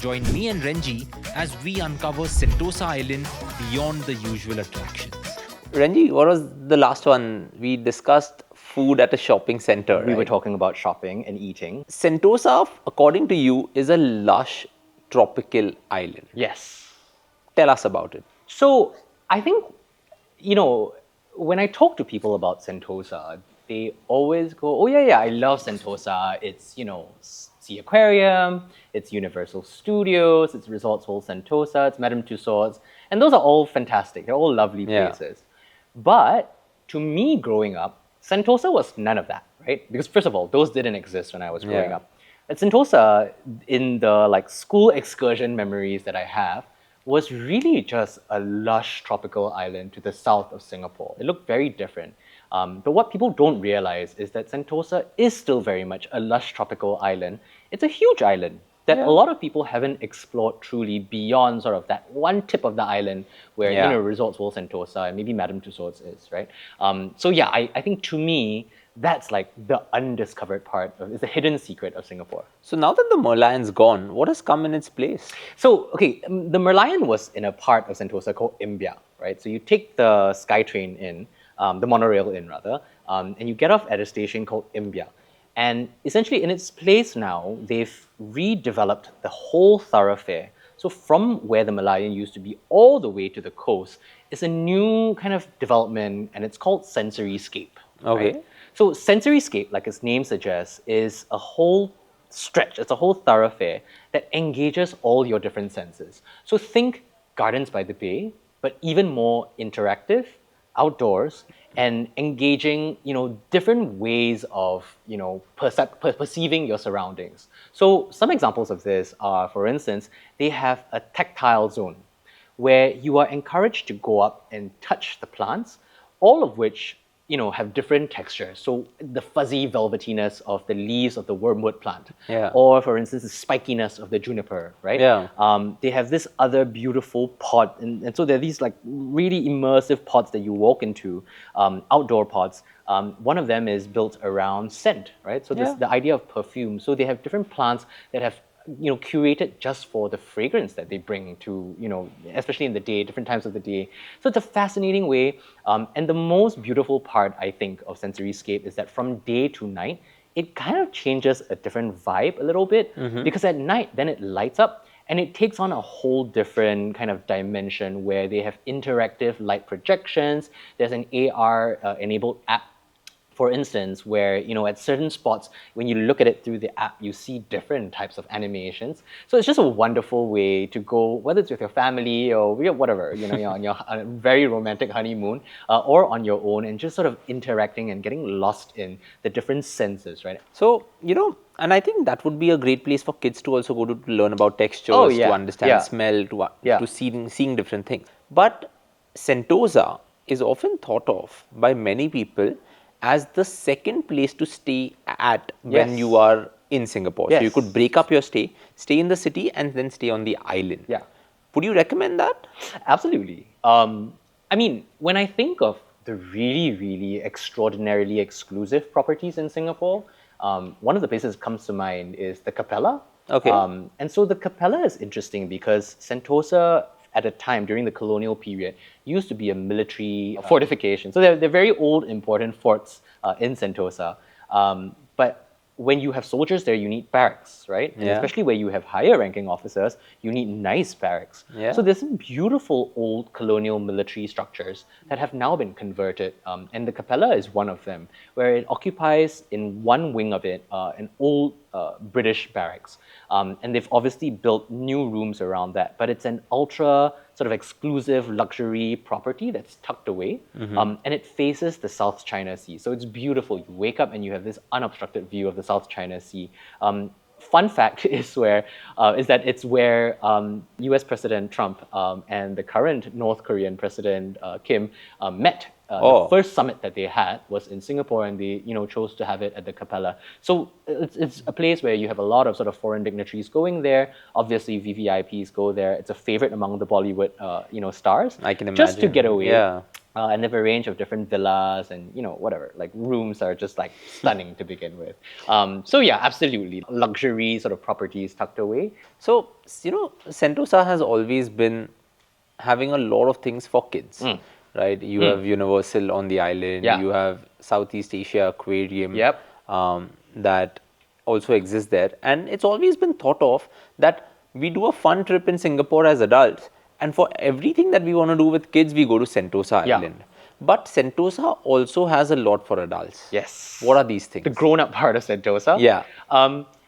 Join me and Renjie as we uncover Sentosa Island beyond the usual attractions. Renjie, what was the last one? We discussed food at a shopping center. We were talking about shopping and eating. Sentosa, according to you, is a lush tropical island. Yes. Tell us about it. So I think, when I talk to people about Sentosa, they always go, oh yeah, I love Sentosa. It's, Sea Aquarium, it's Universal Studios, it's Resorts World Sentosa, it's Madame Tussauds. And those are all fantastic. They're all lovely places. But to me growing up, Sentosa was none of that, right? Because first of all, those didn't exist when I was growing up. At Sentosa, in the school excursion memories that I have, was really just a lush tropical island to the south of Singapore. It looked very different. But what people don't realize is that Sentosa is still very much a lush tropical island. It's a huge island that a lot of people haven't explored truly beyond sort of that one tip of the island where, Resorts World Sentosa and maybe Madame Tussauds is, right? I think to me, that's like the undiscovered part it's the hidden secret of Singapore. So now that the Merlion's gone, what has come in its place? So, the Merlion was in a part of Sentosa called Imbia, right? So you take the SkyTrain in, the monorail in rather, and you get off at a station called Imbia. And essentially in its place now, they've redeveloped the whole thoroughfare. So from where the Merlion used to be all the way to the coast is a new kind of development, and it's called Sensoryscape. Okay. Right? So Sensoryscape, like its name suggests, is a whole stretch, it's a whole thoroughfare that engages all your different senses. So think Gardens by the Bay, but even more interactive, outdoors, and engaging, different ways of, perceiving your surroundings. So some examples of this are, for instance, they have a tactile zone where you are encouraged to go up and touch the plants, all of which have different textures. So the fuzzy velvetiness of the leaves of the wormwood plant, or for instance, the spikiness of the juniper, right? They have this other beautiful pot, and so there are these really immersive pots that you walk into, outdoor pots. One of them is built around scent, right? So the idea of perfume. So they have different plants that have curated just for the fragrance that they bring to, especially in the day, different times of the day. So it's a fascinating way. And the most beautiful part, I think, of Sensoryscape is that from day to night, it kind of changes a different vibe a little bit, because at night, then it lights up and it takes on a whole different kind of dimension where they have interactive light projections. There's an AR enabled app, for instance, where, at certain spots, when you look at it through the app, you see different types of animations. So it's just a wonderful way to go, whether it's with your family or whatever, on your very romantic honeymoon, or on your own, and just sort of interacting and getting lost in the different senses, right? So, and I think that would be a great place for kids to also go to learn about textures, to understand smell, to seeing different things. But Sentosa is often thought of by many people as the second place to stay at when you are in Singapore. So you could break up your stay in the city and then stay on the island. Would you recommend that? Absolutely. When I think of the really, really extraordinarily exclusive properties in Singapore, one of the places that comes to mind is the Capella. And so the Capella is interesting because Sentosa, at a time during the colonial period, used to be a military fortification. So they're very old, important forts in Sentosa. But when you have soldiers there, you need barracks, right? And especially where you have higher ranking officers, you need nice barracks. So there's some beautiful old colonial military structures that have now been converted. And the Capella is one of them, where it occupies in one wing of it an old British barracks. And they've obviously built new rooms around that, but it's an ultra sort of exclusive luxury property that's tucked away, and it faces the South China Sea. So it's beautiful. You wake up and you have this unobstructed view of the South China Sea. Fun fact is that it's where US President Trump and the current North Korean President Kim met. The first summit that they had was in Singapore, and they chose to have it at the Capella. So it's a place where you have a lot of sort of foreign dignitaries going there. Obviously, VVIPs go there. It's a favorite among the Bollywood stars. I can imagine. Just to get away. and they have a range of different villas and, whatever, like rooms are just like stunning to begin with. So yeah, absolutely. Luxury sort of properties tucked away. So, Sentosa has always been having a lot of things for kids, right? You have Universal on the island, Yeah. you have Southeast Asia Aquarium Yep. that also exists there. And it's always been thought of that we do a fun trip in Singapore as adults, and for everything that we want to do with kids, we go to Sentosa Yeah. Island. But Sentosa also has a lot for adults. Yes. What are these things? The grown-up part of Sentosa. Yeah.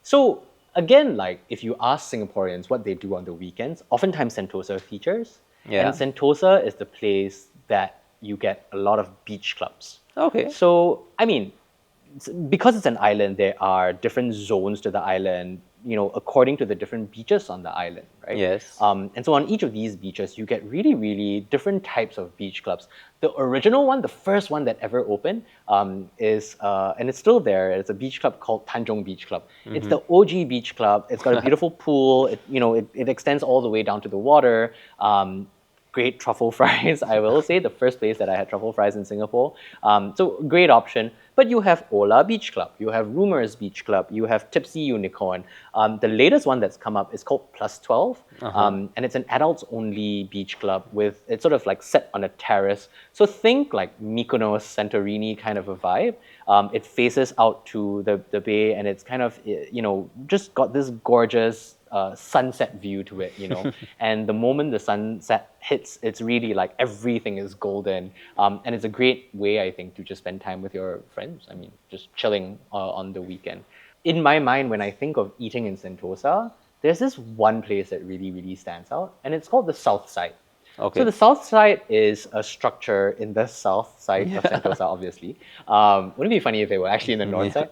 So again, like if you ask Singaporeans what they do on the weekends, oftentimes Sentosa features. Yeah. And Sentosa is the place that you get a lot of beach clubs. Okay. So, I mean, because it's an island, there are different zones to the island, according to the different beaches on the island, right? Yes. And so on each of these beaches, you get really, really different types of beach clubs. The original one, the first one that ever opened, is, and it's still there, it's a beach club called Tanjong Beach Club. It's the OG beach club. It's got a beautiful pool. It extends all the way down to the water. Great truffle fries, I will say, the first place that I had truffle fries in Singapore. So great option. But you have Ola Beach Club, you have Rumours Beach Club, you have Tipsy Unicorn. The latest one that's come up is called Plus 12, and it's an adults-only beach club it's sort of like set on a terrace. So think like Mykonos, Santorini kind of a vibe. It faces out to the bay, and it's kind of, just got this gorgeous sunset view to it, and the moment the sunset hits, it's really like everything is golden, and it's a great way, I think, to just spend time with your friends. I mean, just chilling on the weekend. In my mind, when I think of eating in Sentosa, there's this one place that really, really stands out, and it's called the Southside. Okay. So the South Side is a structure in the south side of Sentosa, obviously. Wouldn't it be funny if they were actually in the north side?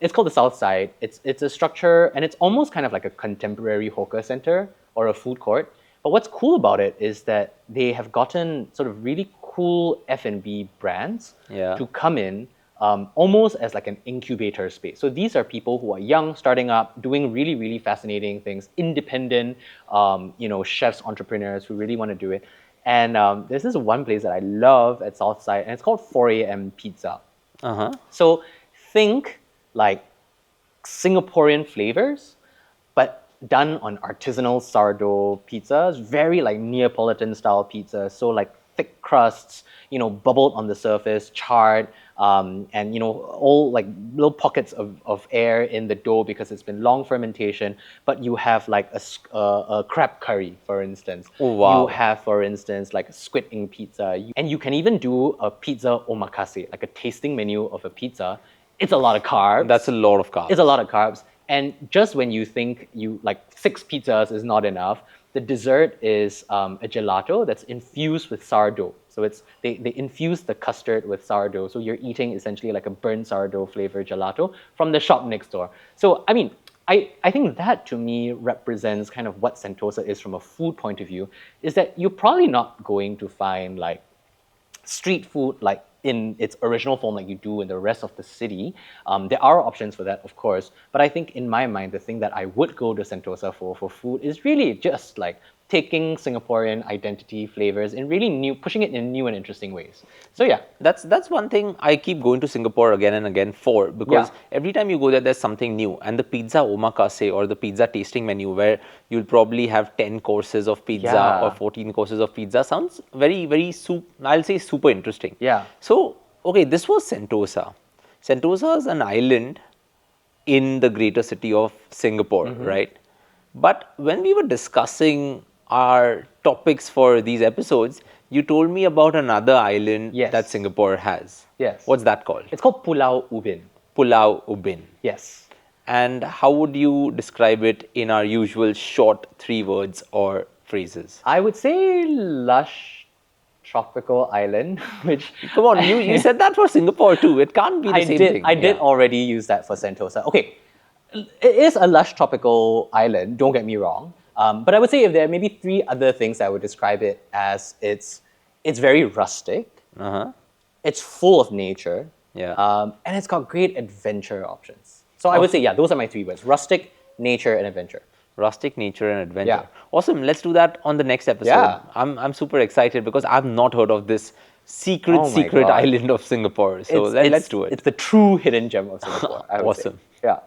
It's called the South Side. It's a structure, and it's almost kind of like a contemporary hawker center or a food court. But what's cool about it is that they have gotten sort of really cool F&B brands to come in almost as like an incubator space. So these are people who are young, starting up, doing really, really fascinating things, independent, chefs, entrepreneurs who really want to do it. And there's this one place that I love at Southside, and it's called 4 a.m. Pizza. So think like Singaporean flavors, but done on artisanal sourdough pizzas, very like Neapolitan style pizza. So like thick crusts, bubbled on the surface, charred, and all like little pockets of air in the dough because it's been long fermentation. But you have like a crab curry, for instance. Oh, wow. You have, for instance, like a squid ink pizza, and you can even do a pizza omakase, like a tasting menu of a pizza. It's a lot of carbs. That's a lot of carbs. It's a lot of carbs. And just when you think like 6 pizzas is not enough, the dessert is a gelato that's infused with sourdough. So they infuse the custard with sourdough. So you're eating essentially like a burnt sourdough flavored gelato from the shop next door. So, I mean, I think that to me represents kind of what Sentosa is from a food point of view, is that you're probably not going to find like street food like in its original form like you do in the rest of the city. There are options for that, of course, but I think in my mind, the thing that I would go to Sentosa for food is really just like taking Singaporean identity flavors and really pushing it in new and interesting ways. So yeah. That's one thing I keep going to Singapore again and again for, because every time you go there, there's something new. And the pizza omakase or the pizza tasting menu, where you'll probably have 10 courses of pizza or 14 courses of pizza, sounds very, very I'll say super interesting. Yeah. So, okay, this was Sentosa. Sentosa is an island in the greater city of Singapore, right? But when we were discussing our topics for these episodes, you told me about another island that Singapore has. Yes. What's that called? It's called Pulau Ubin. Pulau Ubin. Yes. And how would you describe it in our usual short 3 words or phrases? I would say lush tropical island, which... Come on, you said that for Singapore too. It can't be the same thing. I did already use that for Sentosa. Okay, it is a lush tropical island, don't get me wrong. But I would say if there are maybe 3 other things I would describe it as, it's very rustic, it's full of nature, and it's got great adventure options. So I would say, those are my 3 words: rustic, nature, and adventure. Rustic, nature, and adventure. Awesome. Let's do that on the next episode. I'm super excited because I've not heard of this secret Oh my God. island of Singapore. So let's do it. It's the true hidden gem of Singapore, I would say. Awesome. Yeah.